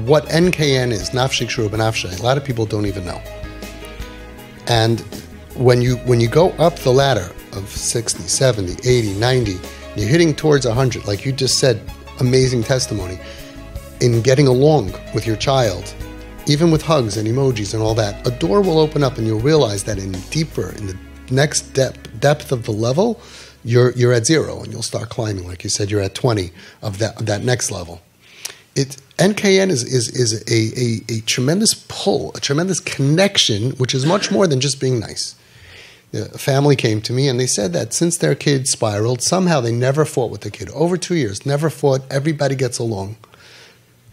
what N'k'n'N is, nafshik shuru b'nafshay, a lot of people don't even know. And when you go up the ladder of 60, 70, 80, 90, you're hitting towards 100, like you just said, amazing testimony, in getting along with your child, even with hugs and emojis and all that, a door will open up and you'll realize that in the next depth of the level, you're at 0 and you'll start climbing. Like you said, you're at 20 of that next level. N'k'n'N is a tremendous pull, a tremendous connection, which is much more than just being nice. A family came to me and they said that since their kid spiraled, somehow they never fought with the kid. Over 2 years, never fought. Everybody gets along.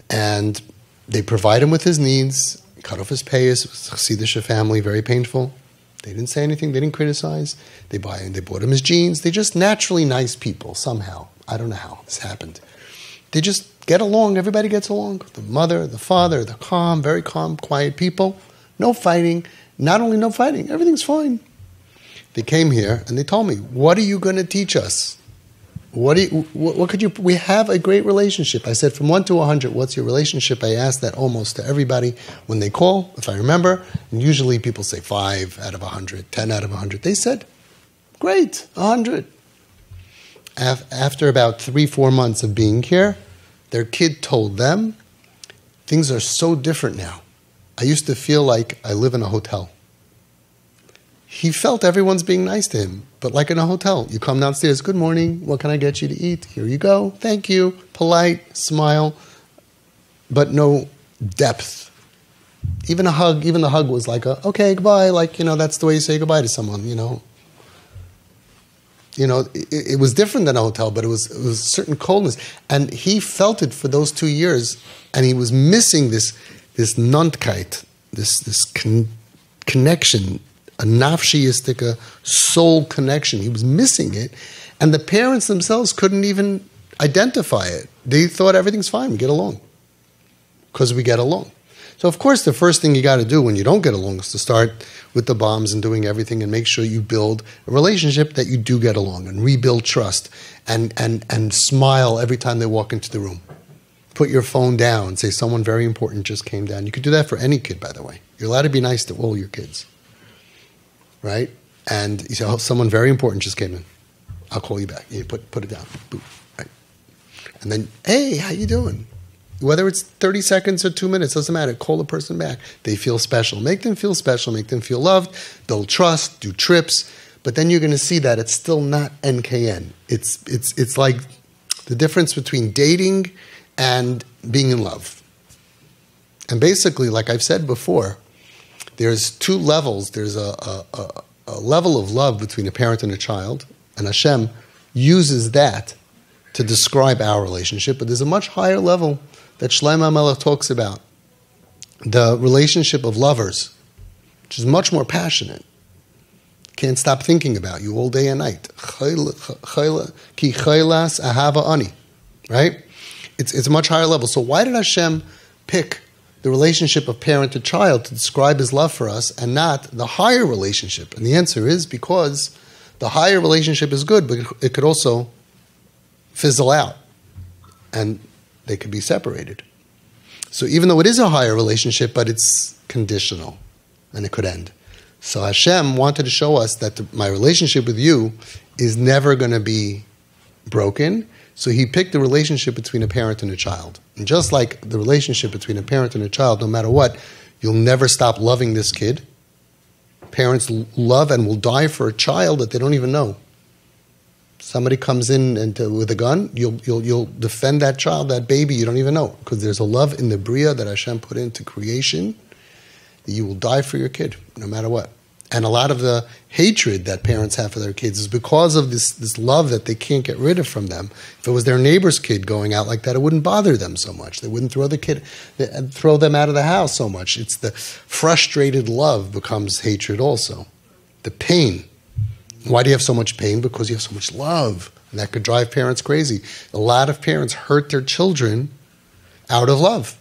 And they provide him with his needs, cut off his payas. Chassidish family, very painful. They didn't say anything. They didn't criticize. They bought him his jeans. They're just naturally nice people somehow. I don't know how this happened. They just get along. Everybody gets along. The mother, the father, the calm, very calm, quiet people. No fighting. Not only no fighting, everything's fine. They came here and they told me, what are you going to teach us? We have a great relationship. I said, from 1 to 100, what's your relationship? I asked that almost to everybody when they call, if I remember. And usually people say 5 out of 100, 10 out of 100. They said, great, 100. After about 3-4 months of being here, their kid told them, things are so different now. I used to feel like I live in a hotel. He felt everyone's being nice to him, but like in a hotel. You come downstairs, good morning, what can I get you to eat? Here you go, thank you, polite, smile, but no depth. Even the hug was like, okay, goodbye, like, that's the way you say goodbye to someone, It was different than a hotel, but it was a certain coldness. And he felt it for those 2 years, and he was missing this nuntkite, this connection, a nafshiyistic, a soul connection. He was missing it, and the parents themselves couldn't even identify it. They thought everything's fine, we get along, because we get along. So of course the first thing you got to do when you don't get along is to start with the bombs and doing everything and make sure you build a relationship that you do get along and rebuild trust and smile every time they walk into the room. Put your phone down, say someone very important just came down. You could do that for any kid, by the way. You're allowed to be nice to all your kids. Right? And you say, oh, someone very important just came in. I'll call you back. You put it down. Boom. Right? And then, hey, how you doing? Whether it's 30 seconds or 2 minutes, doesn't matter. Call the person back. They feel special. Make them feel special. Make them feel loved. They'll trust, do trips. But then you're going to see that it's still not N'k'n'N. It's like the difference between dating and being in love. And basically, like I've said before, there's 2 levels. There's a level of love between a parent and a child, and Hashem uses that to describe our relationship. But there's a much higher level that Shlomo HaMelech talks about, the relationship of lovers, which is much more passionate. Can't stop thinking about you all day and night. Ki chaylas ahava ani, right? It's a much higher level. So why did Hashem pick the relationship of parent to child to describe his love for us and not the higher relationship? And the answer is because the higher relationship is good, but it could also fizzle out and they could be separated. So even though it is a higher relationship, but it's conditional and it could end. So Hashem wanted to show us that my relationship with you is never going to be broken. So he picked the relationship between a parent and a child. And just like the relationship between a parent and a child, no matter what, you'll never stop loving this kid. Parents love and will die for a child that they don't even know. Somebody comes in with a gun, you'll defend that child, that baby you don't even know. Because there's a love in the Bria that Hashem put into creation that you will die for your kid, no matter what. And a lot of the hatred that parents have for their kids is because of this love that they can't get rid of from them. If it was their neighbor's kid going out like that, it wouldn't bother them so much. They wouldn't throw them out of the house so much. It's the frustrated love becomes hatred also. The pain. Why do you have so much pain? Because you have so much love. And that could drive parents crazy. A lot of parents hurt their children out of love.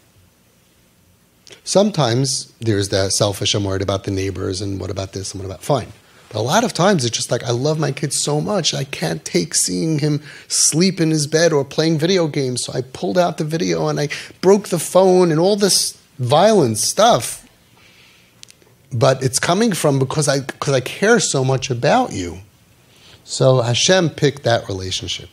Sometimes there's that selfish, I'm worried about the neighbors and what about this and what about, fine. But a lot of times it's just like, I love my kid so much, I can't take seeing him sleep in his bed or playing video games. So I pulled out the video and I broke the phone and all this violent stuff. But it's coming from because I care so much about you. So Hashem picked that relationship.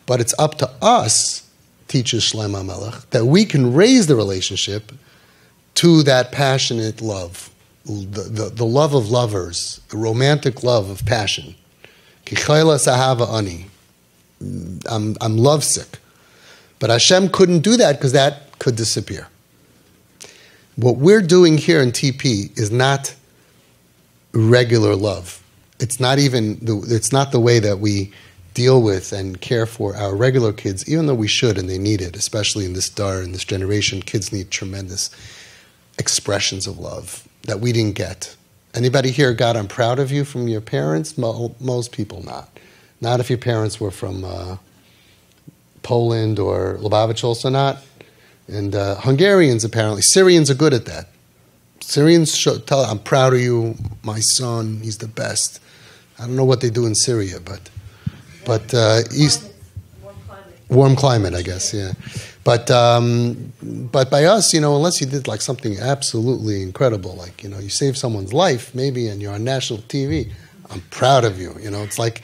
But it's up to us, teaches Shlomo HaMelech, that we can raise the relationship to that passionate love. The love of lovers, the romantic love of passion. I'm lovesick. But Hashem couldn't do that because that could disappear. What we're doing here in TP is not regular love. It's not the way that we deal with and care for our regular kids, even though we should and they need it, especially in this dar, in this generation. Kids need tremendous expressions of love that we didn't get. Anybody here, God, I'm proud of you from your parents? Most people not. Not if your parents were from Poland or Lubavitch, also not. And Hungarians, apparently. Syrians are good at that. Syrians tell, I'm proud of you, my son, he's the best. I don't know what they do in Syria, but warm climate, I guess, yeah. But by us, unless you did like something absolutely incredible, like, you saved someone's life, maybe, and you're on national TV, I'm proud of you. It's like,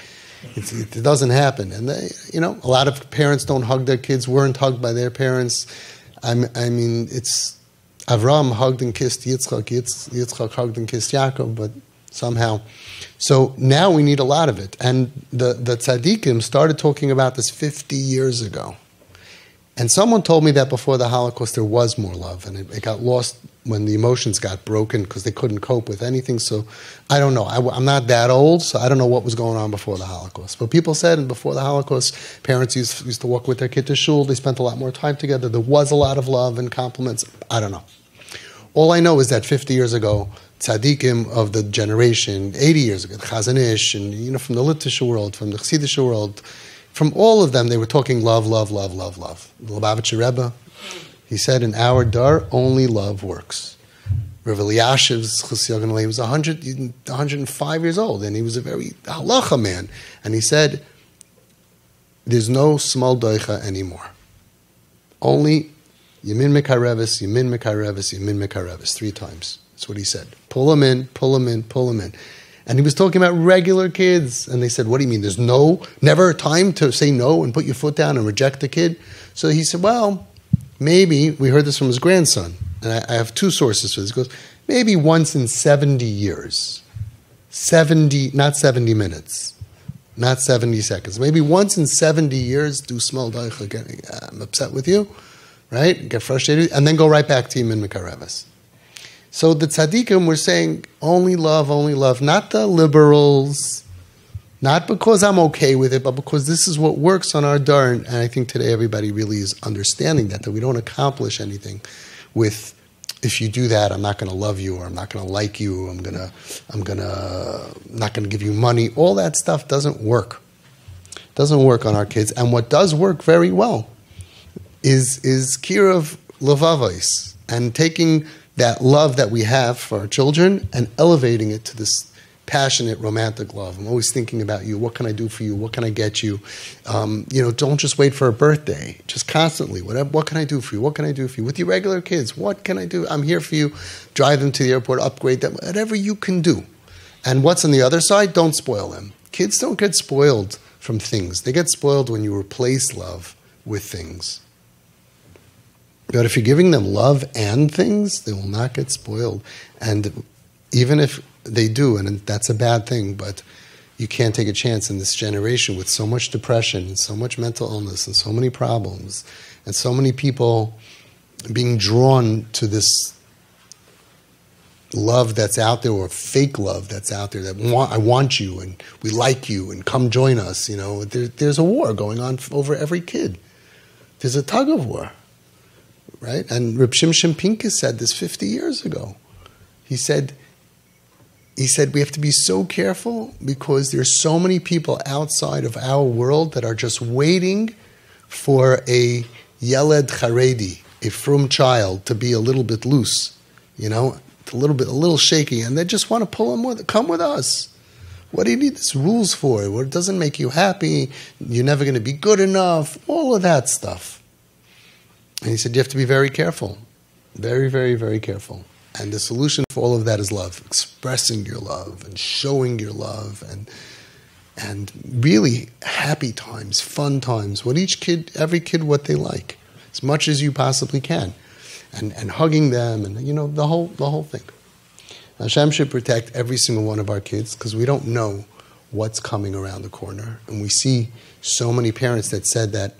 it doesn't happen. And a lot of parents don't hug their kids, weren't hugged by their parents. I mean, it's Avram hugged and kissed Yitzchak, Yitzchak hugged and kissed Yaakov, but somehow. So now we need a lot of it. And the tzaddikim started talking about this 50 years ago. And someone told me that before the Holocaust there was more love, and it got lost when the emotions got broken because they couldn't cope with anything. So I don't know. I'm not that old, so I don't know what was going on before the Holocaust. But people said before the Holocaust, parents used to walk with their kid to shul. They spent a lot more time together. There was a lot of love and compliments. I don't know. All I know is that 50 years ago, tzaddikim of the generation, 80 years ago, the Chazon Ish, and from the Litvish world, from the Chassidish world, from all of them, they were talking love, love, love, love, love. The Lubavitcher Rebbe, he said, in our dar, only love works. Rav Elyashiv's Chassid Yoganolei, he was 105 years old, and he was a very halacha man. And he said, there's no small doicha anymore. Only Yamin Mekarevis, Yamin Mekarevis, Yamin Mekarevis, 3 times. That's what he said. Pull them in, pull them in, pull them in. And he was talking about regular kids. And they said, what do you mean? There's never a time to say no and put your foot down and reject the kid? So he said, well, maybe, we heard this from his grandson. And I have 2 sources for this. He goes, maybe once in 70 years. 70, not 70 minutes. Not 70 seconds. Maybe once in 70 years, do small daicha, I'm upset with you, right? Get frustrated, and then go right back to Yamin Mekarevis. So the tzaddikim were saying, only love, not the liberals, not because I'm okay with it, but because this is what works on our dar. And I think today everybody really is understanding that we don't accomplish anything with, if you do that, I'm not going to love you, or I'm not going to like you, I'm not going to give you money. All that stuff doesn't work. Doesn't work on our kids. And what does work very well is kiruv levavos, and taking that love that we have for our children and elevating it to this passionate, romantic love. I'm always thinking about you. What can I do for you? What can I get you? Don't just wait for a birthday. Just constantly, what can I do for you? What can I do for you? With your regular kids, what can I do? I'm here for you. Drive them to the airport, upgrade them, whatever you can do. And what's on the other side? Don't spoil them. Kids don't get spoiled from things. They get spoiled when you replace love with things. But if you're giving them love and things, they will not get spoiled. And even if they do, and that's a bad thing, but you can't take a chance in this generation with so much depression and so much mental illness and so many problems and so many people being drawn to this love that's out there, or fake love that's out there, that I want you and we like you and come join us. There's a war going on over every kid. There's a tug of war. Right? And Reb Shimshon Pincus said this 50 years ago. He said we have to be so careful because there's so many people outside of our world that are just waiting for a Yeled Charedi, a frum child, to be a little bit loose, a little shaky, and they just want to pull him come with us. What do you need these rules for? What doesn't make you happy? You're never going to be good enough. All of that stuff. And he said, you have to be very careful. Very, very, very careful. And the solution for all of that is love. Expressing your love and showing your love and really happy times, fun times. What every kid what they like. As much as you possibly can. And hugging them and, the whole thing. Hashem should protect every single one of our kids because we don't know what's coming around the corner. And we see so many parents that said that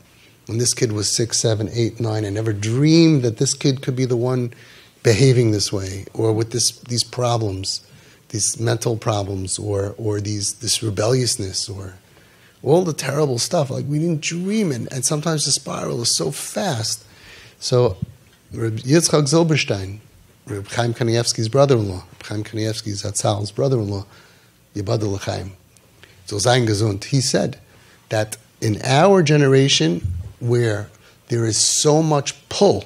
when this kid was 6, 7, 8, 9, I never dreamed that this kid could be the one behaving this way or with these problems, these mental problems or this rebelliousness or all the terrible stuff. Like we didn't dream it. And sometimes the spiral is so fast. So Reb Yitzchak Zilberstein, Reb Chaim Kanievsky's brother-in-law, Chaim Kanievsky's Zatzal's brother-in-law, Yibadel L'chaim, so Zayin Gesund, he said that in our generation where there is so much pull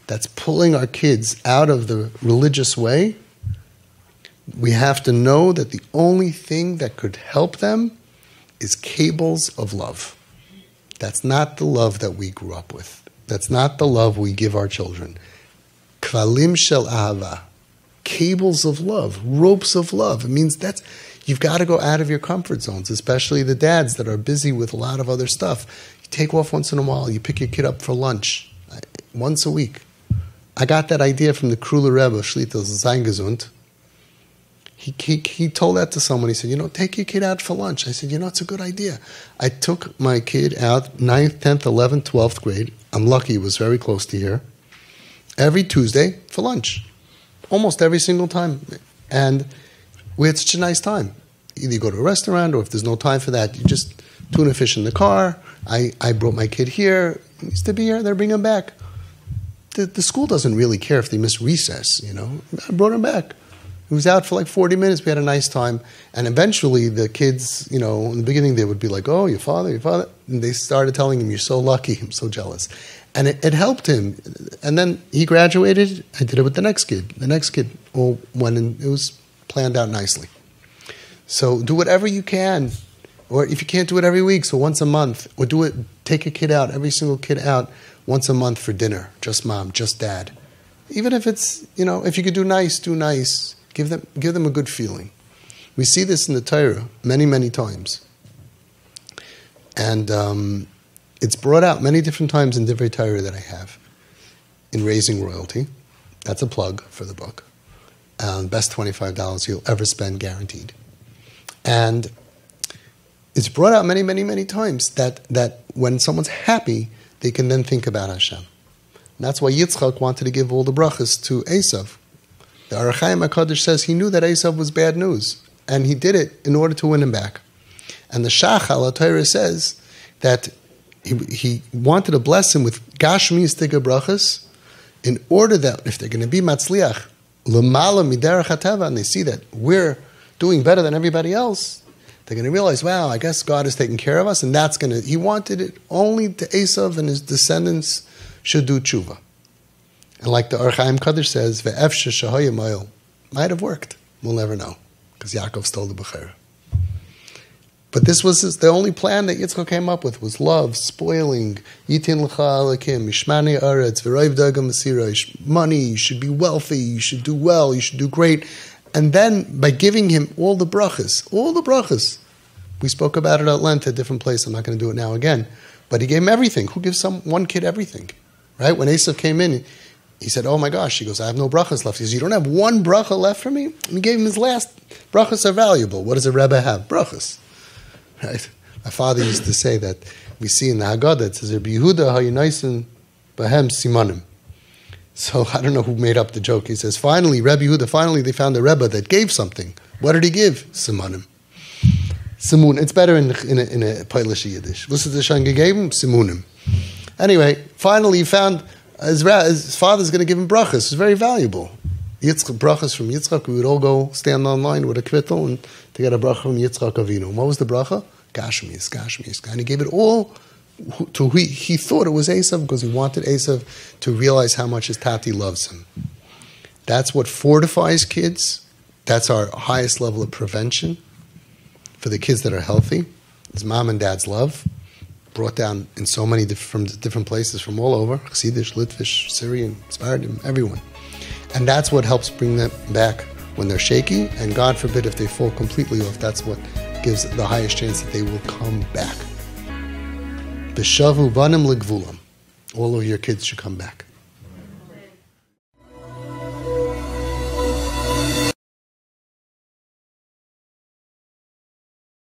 that's pulling our kids out of the religious way, we have to know that the only thing that could help them is cables of love. That's not the love that we grew up with. That's not the love we give our children. Kvalim shel ahava, cables of love, ropes of love. It means you've got to go out of your comfort zones, especially the dads that are busy with a lot of other stuff. You take off once in a while. You pick your kid up for lunch once a week. I got that idea from the Kruller Rebbe, Shlita Zayin Gesund. He told that to someone. He said, take your kid out for lunch. I said, it's a good idea. I took my kid out 9th, 10th, 11th, 12th grade. I'm lucky it was very close to here. Every Tuesday for lunch. Almost every single time. And we had such a nice time. Either you go to a restaurant or if there's no time for that, you just tuna fish in the car. I brought my kid here. He needs to be here. They're bringing him back. The school doesn't really care if they miss recess, I brought him back. He was out for like 40 minutes. We had a nice time. And eventually the kids, in the beginning they would be like, oh, your father. And they started telling him, you're so lucky. I'm so jealous. And it helped him. And then he graduated. I did it with the next kid. The next kid all went and it was planned out nicely. So do whatever you can. Or if you can't do it every week, so once a month. Or take a kid out, every single kid out, once a month for dinner. Just mom, just dad. Even if it's, if you could do nice, do nice. Give them a good feeling. We see this in the Torah many, many times. And it's brought out many different times in DIVREI Torah that I have. In Raising Royalty. That's a plug for the book. Best $25 you'll ever spend, guaranteed. And it's brought out many, many, many times that when someone's happy, they can then think about Hashem. And that's why Yitzchak wanted to give all the brachas to Esav. The Orach Chaim HaKadosh says he knew that Esav was bad news, and he did it in order to win him back. And the Shachal HaTorah says that he wanted to bless him with Gashmi Stiga brachas in order that if they're going to be Matzliach, L'mala Miderech HaTeva, and they see that we're doing better than everybody else, they're going to realize, wow, I guess God is taking care of us, and he wanted it only to Esav and his descendants should do tshuva. And like the Orach Chaim HaKadosh says, Ve'efshe shahaya mayil, might have worked. We'll never know, because Yaakov stole the Bechera. But this was the only plan that Yitzchak came up with, was love, spoiling, Yitin l'cha alakim, Mishmani aretz, V'rayv daga masira, money, you should be wealthy, you should do well, you should do great. And then, by giving him all the brachas, we spoke about it at length at a different place, I'm not going to do it now again, but he gave him everything. Who gives one kid everything? Right? When Esav came in, he said, oh my gosh, he goes, I have no brachas left. He says, you don't have one bracha left for me? And he gave him his last. Brachas are valuable. What does a Rebbe have? Brachas. Right? My father used to say that we see in the Haggadah, it says, Rabbi Yehuda hayinaisen bahem simanim. So I don't know who made up the joke. He says, finally, Rabbi Yehuda, they found a Rebbe that gave something. What did he give? Simanim. Simun. It's better in a Polish Yiddish. What's the Shanga gave him? Simunim. Anyway, finally he found his father's going to give him brachas. It's very valuable. Brachas from Yitzchak. We would all go stand online with a kvittel and to get a bracha from Yitzchak Avinu. And what was the bracha? Gashmis. And he gave it all to he thought it was Esav because he wanted Esav to realize how much his tati loves him. That's what fortifies kids. That's our highest level of prevention for the kids that are healthy. It's mom and dad's love, brought down in so many from different places from all over, Chassidish, Litvish, Syrian, Sephardim, everyone. And that's what helps bring them back when they're shaky, and God forbid if they fall completely off, that's what gives the highest chance that they will come back. B'shavu banim legvulam. All of your kids should come back.